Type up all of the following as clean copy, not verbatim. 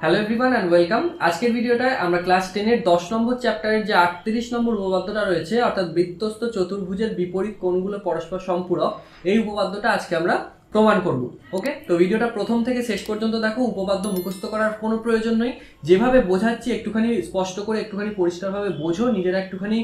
Hello everyone and welcome. আজকের ভিডিওটায় আমরা class 10 এর 10 নম্বর চ্যাপ্টারের যে 38 নম্বর উপপাদ্যটা রয়েছে, অর্থাৎ বৃত্তস্থ চতুর্ভুজের বিপরীত কোণগুলো পরস্পর সম্পূরক, এই উপপাদ্যটা আজকে আমরা প্রমাণ করব। ওকে, তো ভিডিওটা প্রথম থেকে শেষ পর্যন্ত দেখো। উপপাদ্য মুখস্থ করার কোনো প্রয়োজন নেই, যেভাবে বোঝাচ্ছি একটুখানি স্পষ্ট করে একটুখানি পরিষ্কারভাবে বোঝো, নিজেরা একটুখানি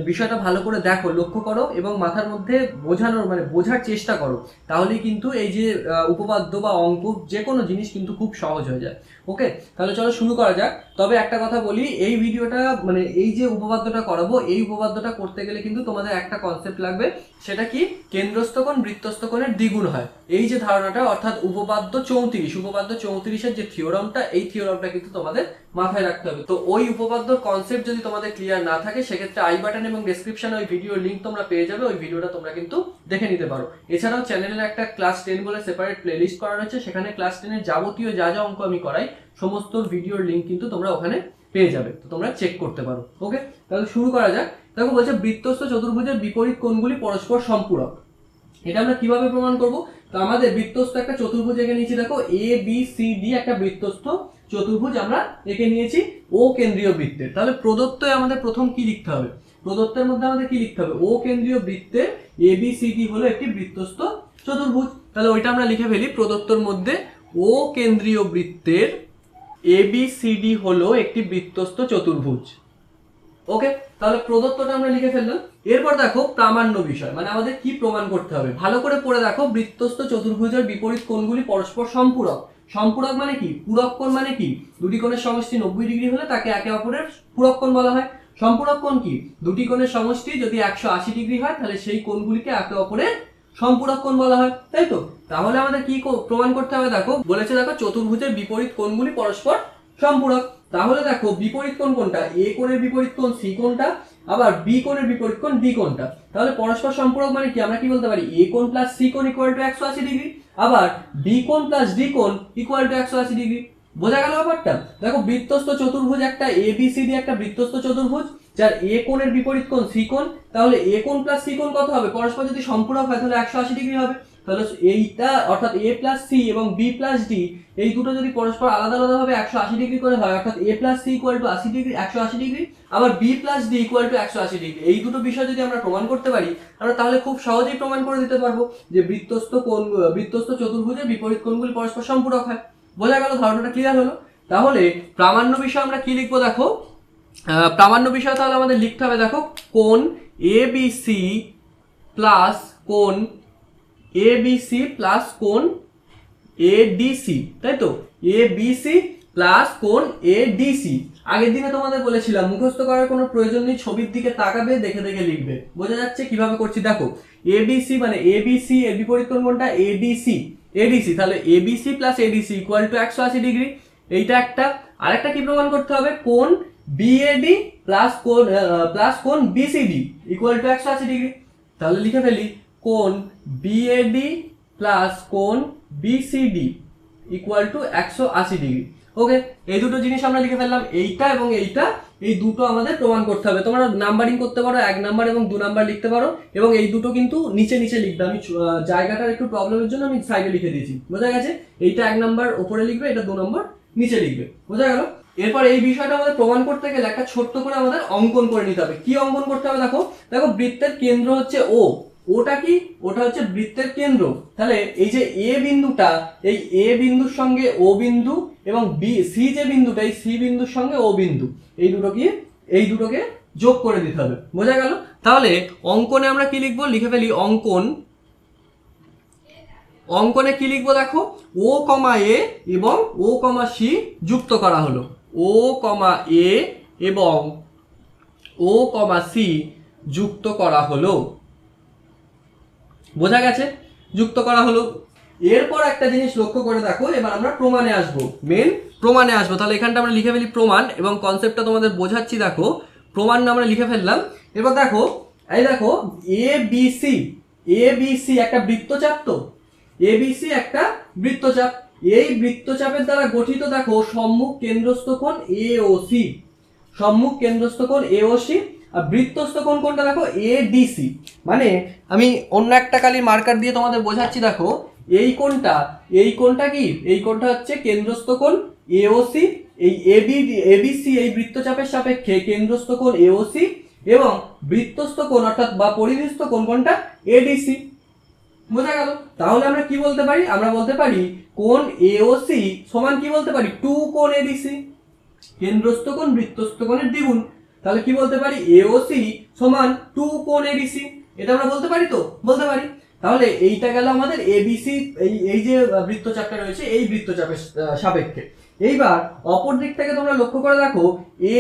বিষয়টা ভালো করে দেখো, লক্ষ্য করো এবং মাথার মধ্যে বোঝানোর বোঝার চেষ্টা করো। তাহলেই কিন্তু এই যে উপপাদ্য বা অঙ্ক যে কোনো জিনিস কিন্তু খুব সহজ হয়ে যায়। ওকে, তাহলে চলো শুরু করা যাক। তবে একটা কথা বলি, এই ভিডিওটা এই যে উপপাদ্যটা করাবো, এই উপপাদ্যটা করতে গেলে কিন্তু তোমাদের একটা কনসেপ্ট লাগবে। সেটা কি? কেন্দ্রস্থ কোণ বৃত্তস্থ কোণের দ্বিগুণ হয়, এই যে ধারণাটা, অর্থাৎ উপপাদ্য 34 যে থিওরামটা, এই থিওরামটা কিন্তু তোমাদের মাথায় রাখতে হবে। তো ওই উপপাদ্যর কনসেপ্ট যদি তোমাদের ক্লিয়ার না থাকে, সেক্ষেত্রে আই বাটন এবং ডেসক্রিপশনে ওই ভিডিওর লিঙ্ক তোমরা পেয়ে যাবে, ওই ভিডিওটা তোমরা কিন্তু দেখে নিতে পারো। এছাড়াও চ্যানেলের একটা ক্লাস 10 বলে সেপারেট প্লেলিস্ট করা রয়েছে, সেখানে ক্লাস 10 এর যাবতীয় যা যা অঙ্ক আমি করাই সমস্ত ভিডিওর লিঙ্ক কিন্তু তোমরা ওখানে পেয়ে যাবে, তো তোমরা চেক করতে পারো। ওকে, তাহলে শুরু করা যাক। দেখো বলছে বৃত্তস্থ চতুর্ভুজের বিপরীত কোণগুলি পরস্পর সম্পূরক। এটা আমরা কিভাবে প্রমাণ করব? তো আমাদের বৃত্তস্থ একটা চতুর্ভুজ এঁকে নিয়েছি। দেখো এ বি সি ডি একটা বৃত্তস্থ চতুর্ভুজ আমরা এঁকে নিয়েছি ও কেন্দ্রীয় বৃত্তের। তাহলে প্রদত্তে আমাদের প্রথম কি লিখতে হবে? প্রদত্তের মধ্যে আমাদের কি লিখতে হবে? ও কেন্দ্রীয় বৃত্তের এ বি সি ডি হলো একটি বৃত্তস্থ চতুর্ভুজ। তাহলে ওইটা আমরা লিখে ফেলি। প্রদত্তর মধ্যে ও কেন্দ্রীয় বৃত্তের এ বি সি ডি হলো একটি বৃত্তস্থ চতুর্ভুজ। ওকে, তাহলে প্রদত্তটা আমরা লিখে ফেললাম। এরপর দেখো প্রামাণ্য বিষয়, আমাদের কি প্রমাণ করতে হবে, ভালো করে পড়ে দেখো। বৃত্তস্থ চতুর্ভুজের বিপরীত কোণগুলি পরস্পর সম্পূরক। সম্পূরক মানে কি? পূরক কোণ মানে কি? দুটি কোণের সমষ্টি 90 ডিগ্রি হলে তাকে একে অপরের পূরক কোণ বলা হয়। সম্পূরক কোণ কি? দুটি কোণের সমষ্টি যদি 180 ডিগ্রি হয়, তাহলে সেই কোণগুলিকে একে অপরের সম্পূরক কোণ বলা হয়, তাই তো? তাহলে আমাদের কি প্রমাণ করতে হবে? দেখো বলেছে, দেখো চতুর্ভুজের বিপরীত কোণগুলি পরস্পর সম্পূরক। তাহলে দেখো বিপরীত কোণ কোনটা? এ কোণের বিপরীত কোণ সি কোণটা, আবার বি কোণের বিপরীত কোণ ডি কোণটা। তাহলে পরস্পর সম্পূরক মানে কি? আমরা কি বলতে পারি? এ কোণ প্লাস সি কোণ ইকুয়াল টু 180 ডিগ্রি, আবার বি কোণ প্লাস ডি কোণ ইকুয়াল টু 180 ডিগ্রি। বোঝা গেল ব্যাপারটা? দেখো বৃত্তস্থ চতুর্ভুজ একটা এ বি সি ডি একটা বৃত্তস্থ চতুর্ভুজ, যার এ কোণের বিপরীত কোণ সি কোণ। তাহলে এ কোণ প্লাস সি কোণ কত হবে? পরস্পর যদি সম্পূরক হয় তাহলে 180 ডিগ্রি হবে। তাহলে এইটা অর্থাৎ এ প্লাস সি এবং বি প্লাস ডি, এই দুটো যদি পরস্পর আলাদা আলাদা ভাবে 180 ডিগ্রি করে হয়, অর্থাৎ A plus C equal to 80 degree 180 degree, আবার B plus D equal to 180 degree, এই দুটো বিষয় যদি আমরা প্রমাণ করতে পারি, আমরা তাহলে খুব সহজেই প্রমাণ করে দিতে পারবো যে বৃত্তস্থ চতুর্ভুজের বিপরীত কোণগুলি পরস্পর সম্পূরক হয়। বোঝা গেল? ধারণাটা ক্লিয়ার হলো? তাহলে প্রামাণ্য বিষয় আমরা কি লিখবো? দেখো প্রামাণ্য বিষয় তাহলে আমাদের লিখতে হবে, দেখো কোণ এ বি সি প্লাস কোণ এ বি সি প্লাস কোণ এ ডি সি, তাই তো? এ বি সি প্লাস কোণ এ ডি সি। আগের দিনে তোমাদের বলেছিলাম মুখস্থ করার কোনো প্রয়োজন নেই, ছবির দিকে তাকাবে, দেখে দেখে লিখবে। বোঝা যাচ্ছে কিভাবে করছি? দেখো A B C A B C এর বিপরীত কোণ কোনটা? A D C. তাহলে A B C plus A D C equal to 180 degree, এইটা একটা। আরেকটা কি প্রমাণ করতে হবে? কোণ বিএডি প্লাস কোণ বিসিডি ইকুয়াল টু 180 ডিগ্রি। তাহলে লিখে ফেলি কোণ বিএডি প্লাস কোণ B C D equal to 180 degree. Okay, এই দুটো জিনিস আমরা লিখে ফেললাম, এইটা এবং এইটা, এই দুটো আমাদের প্রমাণ করতে হবে। তোমরা নাম্বারিং করতে পারো, 1 নাম্বার এবং 2 নাম্বার লিখতে পারো, এবং এই দুটো কিন্তু নিচে নিচে লিখবে। আমি জায়গাটার একটু প্রবলেমের জন্য আমি সাইডে লিখে দিয়েছি। বোঝা গেছে? এইটা 1 নাম্বার উপরে লিখবে, এটা 2 নাম্বার নিচে লিখবে। বোঝা গেল? এরপর এই বিষয়টা আমাদের প্রমাণ করতে গেলে একটা ছোট্ট করে আমাদের অঙ্কন করে নিতে হবে। কি অঙ্কন করতে হবে? দেখো দেখো বৃত্তের কেন্দ্র হচ্ছে ও। ওটা কি? ওটা হচ্ছে বৃত্তের কেন্দ্র। তাহলে এই যে এ বিন্দুটা, এই এ বিন্দুর সঙ্গে ও বিন্দু, এবং বি সি যে বিন্দুটা, এই সি বিন্দুর সঙ্গে ও বিন্দু, এই দুটোকে যোগ করে দিতে হবে। বোঝা গেল? তাহলে অঙ্কনে আমরা কি লিখবো? লিখে ফেলি অঙ্কনে কি লিখবো? দেখো ও কমা এ এবং ও কমা সি যুক্ত করা হলো। ও কমা এ এবং ও কমা সি যুক্ত করা হলো। বোঝা গেছে? যুক্ত করা হলো। এরপর একটা জিনিস লক্ষ্য করে দেখো, এবার আমরা প্রমাণে আসবো, মেন প্রমাণে আসবো। তাহলে এখানটা আমরা লিখে ফেলি প্রমাণ, এবং কনসেপ্টটা তোমাদের বোঝাচ্ছি। দেখো প্রমাণ আমরা লিখে ফেললাম। এবার দেখো এই দেখো এ বি সি একটা বৃত্তচাপ। তো এ বি সি একটা বৃত্তচাপ, এই বৃত্তচাপের দ্বারা গঠিত দেখো সম্মুখ কেন্দ্রস্থ কোণ এ ও সি, সম্মুখ কেন্দ্রস্থ কোণ এ ও সি। আর বৃত্তস্থ কোণ কোনটা? দেখো এ ডি সি। আমি অন্য একটা কালির মার্কার দিয়ে তোমাদের বোঝাচ্ছি। দেখো এই কোণটা কি? এই কোণটা হচ্ছে কেন্দ্রস্থ কোণ এওসি, এই এবিসি এই বৃত্তচাপের সাপেক্ষে কেন্দ্রস্থ কোণ এওসি এবং বৃত্তস্থ কোণ অর্থাৎ বা পরিধিস্থ কোণ কোনটা এডিসি। বোঝা গেল? তাহলে আমরা কি বলতে পারি? আমরা বলতে পারি কোণ এওসি সমান কি বলতে পারি 2 কোণ এডিসি, কেন্দ্রস্থ কোণ বৃত্তস্থ কোণের দ্বিগুণ। তাহলে কি বলতে পারি? এওসি সমান 2 কোণ এডিসি। এটা আমরা বলতে পারি তো? বলতে পারি। তাহলে এইটা গেল আমাদের এবিসি এই যে বৃত্তচাপটা রয়েছে এই বৃত্তচাপের সাপেক্ষে। এইবার অপর দিক থেকে তোমরা লক্ষ্য করে দেখো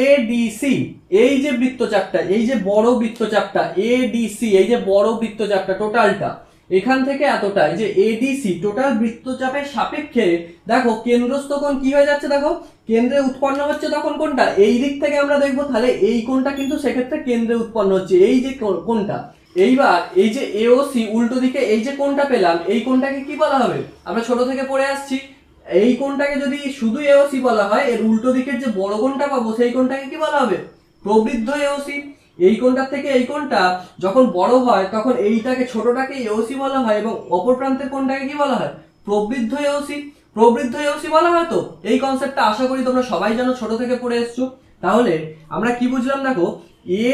এডিসি এই যে বৃত্তচাপটা, এই যে বড় বৃত্তচাপটা এডিসি, এই যে বড় বৃত্তচাপটা টোটালটা এখান থেকে এতটা, এই যে এডিসি টোটাল বৃত্তচাপের সাপেক্ষে দেখো কেন্দ্রস্থ কোণ কি হয়ে যাচ্ছে, দেখো কেন্দ্রে উৎপন্ন হচ্ছে তখন কোনটা? এই দিক থেকে আমরা দেখবো তাহলে এই কোণটা কিন্তু সেক্ষেত্রে কেন্দ্রে উৎপন্ন হচ্ছে, এই যে কোণটা। এইবার এই যে এওসি উল্টো দিকে এই যে কোণটা পেলাম, এই কোণটাকে কি বলা হবে? আমরা ছোট থেকে পড়ে আসছি, এই কোণটাকে যদি শুধু এওসি বলা হয়, এর উল্টো দিকের যে বড় কোণটা পাবো সেই কোণটাকে কি বলা হবে? প্রবৃদ্ধ এওসি। এই কোণটার থেকে এই কোণটা যখন বড় হয় তখন এইটাকে ছোটটাকে এওসি বলা হয় এবং অপর প্রান্তের কোণটাকে কি বলা হয়? প্রবৃদ্ধ এওসি। প্রবৃদ্ধ এওসি বলা হয় তো। এই কনসেপ্টটা আশা করি তোমরা সবাই জানো, ছোট থেকে পড়ে এসছো। তাহলে আমরা কি বুঝলাম দেখো,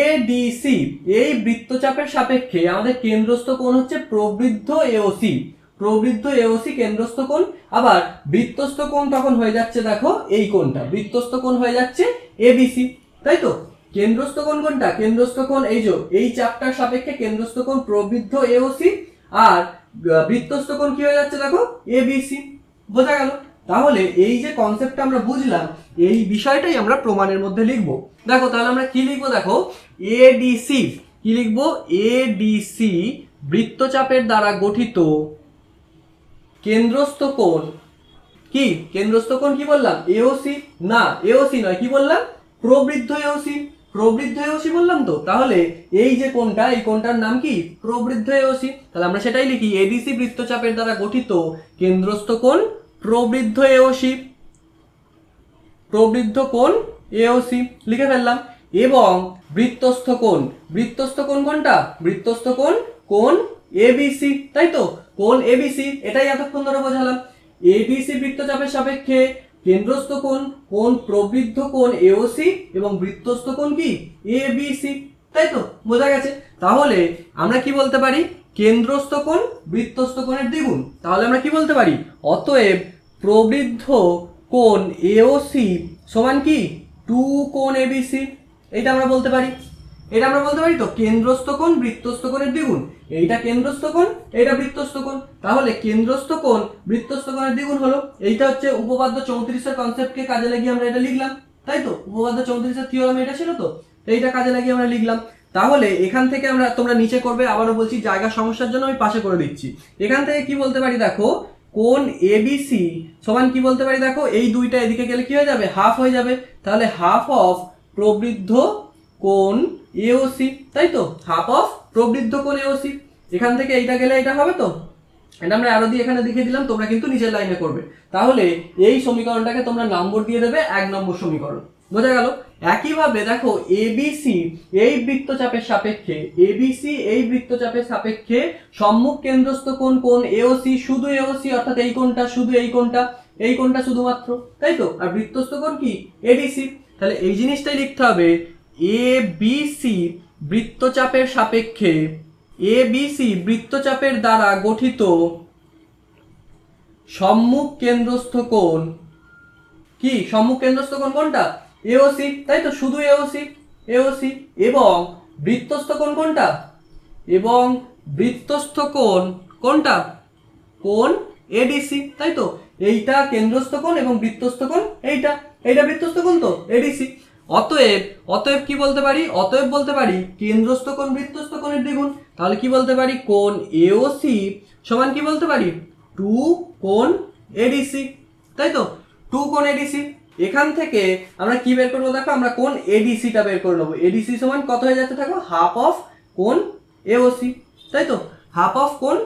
এডিসি এই বৃত্তচাপের সাপেক্ষে আমাদের কেন্দ্রস্থ কোণ হচ্ছে প্রবৃদ্ধ এওসি, প্রবৃদ্ধ এওসি কেন্দ্রস্থ কোণ। আবার বৃত্তস্থ কোণ তখন হয়ে যাচ্ছে দেখো এই কোণটা, বৃত্তস্থ কোণ হয়ে যাচ্ছে এবিসি, তাই তো? কেন্দ্রস্থ কোণ কোনটা? কেন্দ্রস্থ কোণ এই যে এই চাপটার সাপেক্ষে কেন্দ্রস্থ কোণ প্রবৃদ্ধ এওসি আর বৃত্তস্থ কোণ কি হয়ে যাচ্ছে দেখো এবিসি। বোঝা গেল? তাহলে এই যে কনসেপ্টটা আমরা বুঝলাম, এই বিষয়টাই আমরা প্রমাণের মধ্যে লিখবো। দেখো তাহলে আমরা কি লিখবো? দেখো এডিসি কি লিখবো? এডিসি বৃত্তচাপের দ্বারা গঠিত কেন্দ্রস্থ কোণ কি? কেন্দ্রস্থ কোণ কি বললাম? এওসি না, এওসি নয়, কি বললাম? প্রবৃদ্ধ এওসি। প্রবৃদ্ধ এওসি বললাম তো। তাহলে এই যে কোণটা, এই কোণটার নাম কি? প্রবৃদ্ধ এওসি। তাহলে আমরা সেটাই লিখি, এডিসি বৃত্তচাপের দ্বারা গঠিত কেন্দ্রস্থ কোণ প্রবৃদ্ধ এওসি, প্রবৃদ্ধ কোণ এওসি লিখে ফেললাম। এবং বৃত্তস্থ কোণ, বৃত্তস্থ কোণ কোনটা? বৃত্তস্থ কোণ কোণ এবিসি, তাই তো? কোণ এবিসি, এটাই এতক্ষণ ধরে বোঝালাম। এবিসি বৃত্তচাপের সাপেক্ষে কেন্দ্রস্থ কোণ কোণ প্রবৃদ্ধ কোণ এওসি এবং বৃত্তস্থ কোণ কি? এবিসি, তাই তো? বোঝা গেছে? তাহলে আমরা কি বলতে পারি? কেন্দ্রস্থ কোণ বৃত্তস্থ কোণের দ্বিগুণ। তাহলে আমরা কি বলতে পারি? অতএব প্রবৃদ্ধ কোণ এওসি সমান কি? 2 কোণ এবিসি। এইটা আমরা বলতে পারি, এটা আমরা বলতে পারি তো। কেন্দ্রস্থ কোণ বৃত্তস্থ কোণের দ্বিগুণ, এইটা কেন্দ্রস্থ কোণ, এইটা বৃত্তস্থ কোণ। তাহলে কেন্দ্রস্থ কোণ বৃত্তস্থ কোণের দ্বিগুণ হলো। এইটা হচ্ছে উপপাদ্য 34 এর কনসেপ্টকে কাজে লাগিয়ে আমরা এটা লিখলাম, তাই তো? উপপাদ্য 34 এর থিওরাম এটা ছিল তো, এইটা কাজে লাগিয়ে আমরা লিখলাম। তাহলে এখান থেকে আমরা, তোমরা নিচে করবে, আবারও বলছি জায়গা সমস্যার জন্য আমি পাশে করে দিচ্ছি। এখান থেকে কি বলতে পারি দেখো, কোণ এবিসি সমান কি বলতে পারি দেখো, এই দুইটা এদিকে গেলে কি হয়ে যাবে? হাফ হয়ে যাবে। তাহলে হাফ অফ প্রবৃদ্ধ কোণ এওসি, তাই তো? হাফ অফ প্রবৃদ্ধ কোণ এওসি। এখান থেকে এইটা গেলে এটা হবে তো। এটা আমরা আরো দিয়ে এখানে লিখে দিলাম, তোমরা কিন্তু নিচের লাইনে করবে। তাহলে এই সমীকরণটাকে তোমরা নম্বর দিয়ে দেবে 1 নম্বর সমীকরণ। বোঝা গেল? একইভাবে দেখো এবিসি এই বৃত্তচাপের সাপেক্ষে, এবিসি এই বৃত্তচাপের সাপেক্ষে সম্মুখ কেন্দ্রস্থ কোণ কোণ এওসি, শুধু এওসি অর্থাৎ এই কোণটা, শুধু এই কোণটা, এই কোণটা শুধুমাত্র, তাই তো? আর বৃত্তস্থ কোণ কি? এডিসি। তাহলে এই জিনিসটাই লিখতে হবে, এবিসি বৃত্তচাপের সাপেক্ষে, এবিসি বৃত্তচাপের দ্বারা গঠিত সম্মুখ কেন্দ্রস্থ কোণ কি? সম্মুখ কেন্দ্রস্থ কোণ কোনটা? এওসি, তাই তো? শুধু এওসি, এওসি। এবং বৃত্তস্থ কোণ কোনটা? এবং বৃত্তস্থ কোণ কোনটা? কোণ এডিসি, তাই তো? এইটা কেন্দ্রস্থ কোণ এবং বৃত্তস্থ কোণ এইটা, এইটা বৃত্তস্থ কোণ তো এডিসি। অতএব, অতএব কি বলতে পারি? অতএব বলতে পারি কেন্দ্রস্থ কোণ বৃত্তস্থ কোণের দ্বিগুণ। তাহলে কি বলতে পারি? কোণ এওসি সমান কি বলতে পারি? 2 কোণ এডিসি, তাই তো? 2 কোণ এডিসি। এখান থেকে আমরা কি বের করবো দেখো, আমরা কোণ এডিসিটা বের করে নেবো। এডিসি সমান কত হয়ে যাচ্ছে দেখো? হাফ অফ কোণ এওসি, তাই তো? হাফ অফ কোণ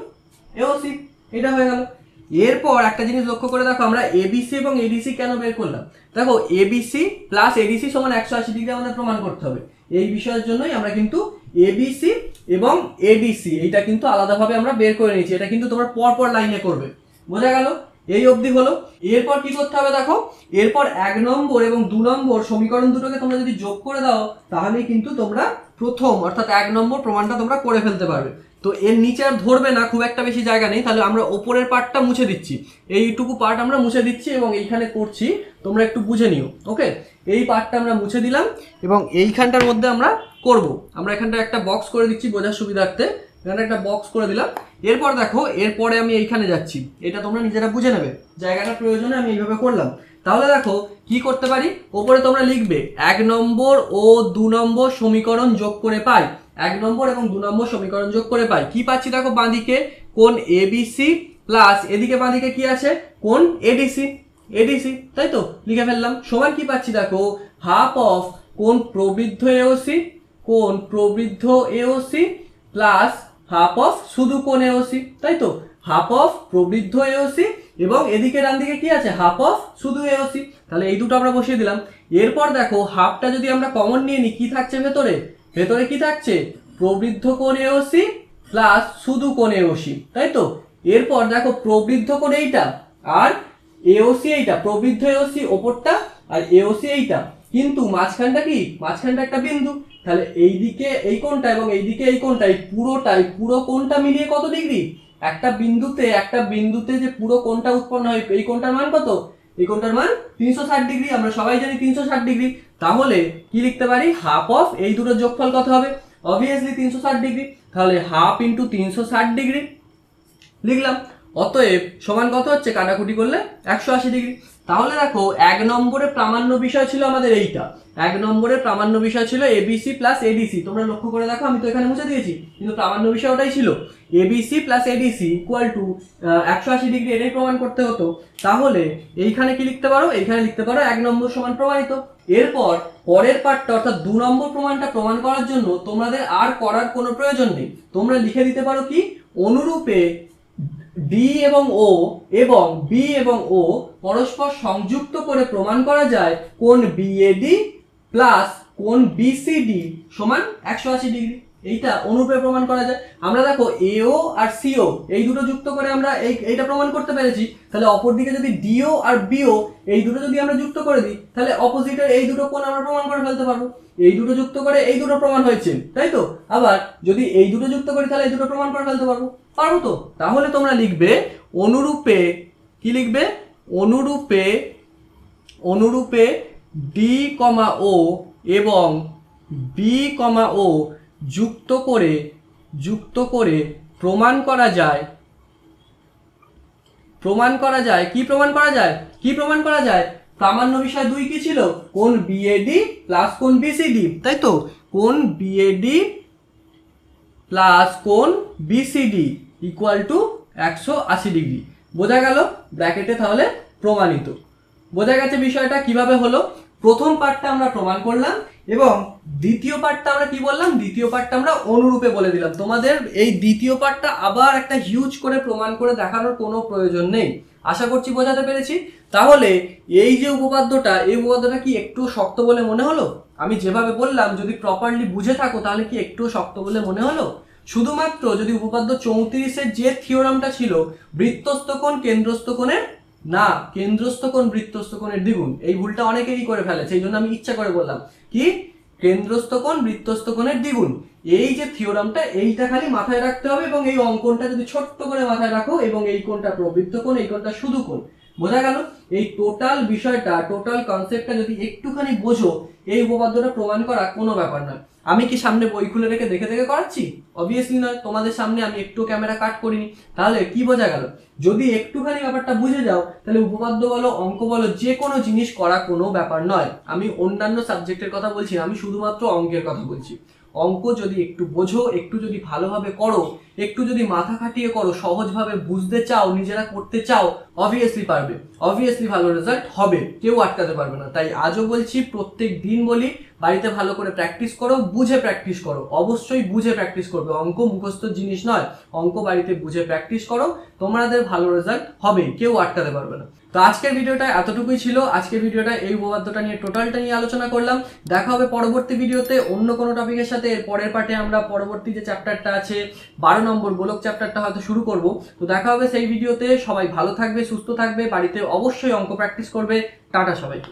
এওসি, এটা হয়ে গেল। এরপর একটা জিনিস লক্ষ্য করে দেখো, আমরা এবিসি এবং এডিসি কেন বের করলাম? দেখো এবিসি প্লাস এডিসি সমান 180 ডিগ্রি আমাদের প্রমাণ করতে হবে। এই বিষয়ের জন্যই আমরা কিন্তু এবিসি এবং এডিসি এইটা কিন্তু আলাদাভাবে আমরা বের করে নিয়েছি। এটা কিন্তু তোমরা পর পর লাইনে করবে। বোঝা গেল? এই অবধি হলো। এরপর কি করতে হবে দেখো, এরপর 1 নম্বর এবং 2 নম্বর সমীকরণ দুটোকে তোমরা যদি যোগ করে দাও তাহলে কিন্তু তোমরা প্রথম অর্থাৎ 1 নম্বর প্রমাণটা তোমরা করে ফেলতে পারবে। তো এর নিচে আর ধরবে না, খুব একটা বেশি জায়গা নেই, তাহলে আমরা ওপরের পার্টটা মুছে দিচ্ছি, এইটুকু পার্ট আমরা মুছে দিচ্ছি এবং এইখানে করছি, তোমরা একটু বুঝে নিও। ওকে, এই পার্টটা আমরা মুছে দিলাম এবং এইখানটার মধ্যে আমরা করব। আমরা এখানটা একটা বক্স করে দিচ্ছি বোঝার সুবিধার্থে, এখানে একটা বক্স করে দিলাম। এরপর দেখো, এরপরে আমি এইখানে যাচ্ছি, এটা তোমরা নিজেরা বুঝে নেবে, জায়গাটা প্রয়োজনে আমি এইভাবে করলাম। তাহলে দেখো কি করতে পারি, ওপরে তোমরা লিখবে 1 নম্বর ও 2 নম্বর সমীকরণ যোগ করে পাই, 1 নম্বর এবং 2 নম্বর সমীকরণ যোগ করে পাই। কি পাচ্ছি দেখো, বাঁদিকে কোণ এবিসি প্লাস এদিকে বাঁদিকে কি আছে, কোণ এডিসি, এডিসি, তাই তো লিখে ফেললাম। সমান কি পাচ্ছি দেখো, হাফ অফ কোণ প্রবৃদ্ধ এওসি, কোণ প্রবৃদ্ধ এওসি প্লাস হাফ অফ শুধু কোণ এওসি, তাই তো হাফ অফ প্রবৃদ্ধ এওসি এবং এদিকে ডান দিকে কি আছে, হাফ অফ শুধু এওসি। তাহলে এই দুটো আমরা বসিয়ে দিলাম। এরপর দেখো হাফটা যদি আমরা কমন নিয়ে নিই, কি থাকছে ভেতরে, ভেতরে কি থাকছে, প্রবৃদ্ধ কোণ এওসি প্লাস শুধু কোণ এওসি, তাই তো। এরপর দেখো প্রবৃদ্ধ কোণ এইটা আর এওসি এইটা, প্রবৃদ্ধ এওসি ওপরটা আর এওসি এইটা, কিন্তু মাঝখানটা কি, মাঝখানটা একটা বিন্দু, তাহলে এইদিকে এই কোণটা এবং এইদিকে এই কোণটা, এই পুরোটাই পুরো কোণটা মিলিয়ে কত ডিগ্রি, একটা বিন্দুতে যে পুরো কোণটা উৎপন্ন হয় এই কোণটার মান কত, এই কোণটার মান 360 ডিগ্রি, আমরা সবাই জানি 360 ডিগ্রি। তাহলে কি লিখতে পারি, হাফ অফ এই দুটোর যোগফল কত হবে, অবভিয়াসলি 360 ডিগ্রি, তাহলে হাফ ইন্টু 360 ডিগ্রি লিখলাম। অতএব সমান কত হচ্ছে, কাটাকুটি করলে 180 ডিগ্রি। তাহলে দেখো 1 নম্বরের প্রামাণ্য বিষয় ছিল আমাদের এইটা, 1 নম্বরের প্রামাণ্য বিষয় ছিল এবিসি প্লাস এডিসি, তোমরা লক্ষ্য করে দেখো আমি তো এখানে মুছে দিয়েছি, কিন্তু প্রামাণ্য বিষয় ওটাই ছিল, ABC plus ADC equal to 180 degree, এটাই প্রমাণ করতে হতো। তাহলে এইখানে কি লিখতে পারো, এইখানে লিখতে পারো 1 নম্বর সমান প্রমাণিত। এরপর পরের পার্টটা অর্থাৎ 2 নম্বর প্রমাণটা প্রমাণ করার জন্য তোমাদের আর করার কোনো প্রয়োজন নেই, তোমরা লিখে দিতে পারো কি, অনুরূপে ডি এবং ও এবং বি এবং ও পরস্পর সংযুক্ত করে প্রমাণ করা যায় কোণ বিএডি প্লাস কোণ বিসিডি সমান 180 ডিগ্রি। এইটা অনুরূপে প্রমাণ করা যায়। আমরা দেখো এও আর সিও এই দুটো যুক্ত করে আমরা এইটা প্রমাণ করতে পেরেছি, তাহলে অপরদিকে যদি ডিও আর বিও এই দুটো যদি আমরা যুক্ত করে দিই তাহলে অপোজিটের এই দুটো কোণ আমরা প্রমাণ করে ফেলতে পারবো। এই দুটো যুক্ত করে এই দুটো প্রমাণ হয়েছে, তাই তো। আবার যদি এই দুটো যুক্ত করি তাহলে এই দুটো প্রমাণ করে ফেলতে পারবো, পারবো তো। তাহলে তোমরা লিখবে অনুরূপে, কি লিখবে, অনুরূপে, অনুরূপে ডি কমা ও এবং বি কমা ও যুক্ত করে প্রমাণ করা যায়, প্রমাণ করা যায়, কি প্রমাণ করা যায়, কি প্রমাণ করা যায়, প্রামাণ্য বিষয় 2 কি ছিল, কোণ বিএডি প্লাস কোণ বিসিডি, তাই তো, কোণ বিএডি প্লাস কোণ বিসিডি ইকুয়াল টু 180 ডিগ্রি। বোঝা গেল ব্র্যাকেটে, তাহলে প্রমাণিত। বোঝা গেছে বিষয়টা কিভাবে হলো। প্রথম পার্টটা আমরা প্রমাণ করলাম এবং দ্বিতীয় পার্টটা আমরা কি বললাম, দ্বিতীয় পার্টটা আমরা অনুরূপে বলে দিলাম। তোমাদের এই দ্বিতীয় পার্টটা আবার একটা হিউজ করে প্রমাণ করে দেখানোর কোনো প্রয়োজন নেই। আশা করছি বোঝাতে পেরেছি। তাহলে এই যে উপপাদ্যটা, এই উপপাদ্যটা কি একটু শক্ত বলে মনে হলো? আমি যেভাবে বললাম যদি প্রপারলি বুঝে থাকো তাহলে কি একটু শক্ত বলে মনে হলো? শুধুমাত্র যদি উপপাদ্য 34-এর যে থিওরামটা ছিল বৃত্তস্থ কোণ কেন্দ্রস্থ কোণের না, কেন্দ্রস্থ কোণ বৃত্তস্থ কোণের দ্বিগুণ, এই ভুলটা অনেকেরই করে ফেলে, সেই জন্য আমি ইচ্ছা করে বললাম কি কেন্দ্রস্থ কোণ বৃত্তস্থ কোণের দ্বিগুণ, এই যে থিওরামটা এইটা খালি মাথায় রাখতে হবে এবং এই অঙ্কনটা যদি ছোট্ট করে মাথায় রাখো এবং এই কোণটা প্রবৃত্ত কোণ, এই কোণটা শুধু কোণ। বোঝা গেল? এই টোটাল বিষয়টা, টোটাল কনসেপ্টটা যদি একটুখানি বোঝো এই উপপাদ্যটা প্রমাণ করা কোনো ব্যাপার নয়। আমি কি সামনে বই খুলে রেখে দেখে দেখে করাচ্ছি? অবভিয়াসলি নয়। তোমাদের সামনে আমি একটু ক্যামেরা কাট করিনি। তাহলে কি বোঝা গেল? যদি একটুখানি ব্যাপারটা বুঝে যাও তাহলে উপপাদ্য বলো, অঙ্ক বলো, যে কোনো জিনিস করা কোনো ব্যাপার নয়। আমি অন্যান্য সাবজেক্টের কথা বলছি না, আমি শুধুমাত্র অঙ্কের কথা বলছি। অঙ্ক যদি একটু বোঝো, একটু যদি ভালোভাবে করো, একটু যদি মাথা খাটিয়ে করো, সহজভাবে বুঝতে চাও, নিজেরা করতে চাও, অবভিয়াসলি পারবে, অবভিয়াসলি ভালো রেজাল্ট হবে, কেউ আটকাতে পারবে না। তাই আজও বলছি, প্রত্যেক দিন বলি, বাড়িতে ভালো করে প্র্যাকটিস করো, বুঝে প্র্যাকটিস করো, অবশ্যই বুঝে প্র্যাকটিস করবে। অঙ্ক মুখস্থ জিনিস নয়, অঙ্ক বাড়িতে বুঝে প্র্যাকটিস করো, তোমাদের ভালো রেজাল্ট হবে, কেউ আটকাতে পারবে না। তো আজকের ভিডিওটা এতটুকুই ছিল। আজকের ভিডিওটা এই উপপাদ্যটা নিয়ে টোটালটা নিয়ে আলোচনা করলাম। দেখা হবে পরবর্তী ভিডিওতে অন্য কোনো টপিকের সাথে। এর পরের পার্টে আমরা পরবর্তী যে চ্যাপ্টারটা আছে 12 নম্বর গোলক চ্যাপ্টারটা হয়তো শুরু করব। তো দেখা হবে সেই ভিডিওতে। সবাই ভালো থাকবে, সুস্থ থাকবে, বাড়িতে অবশ্যই অঙ্ক প্র্যাকটিস করবে। টাটা সবাইকে।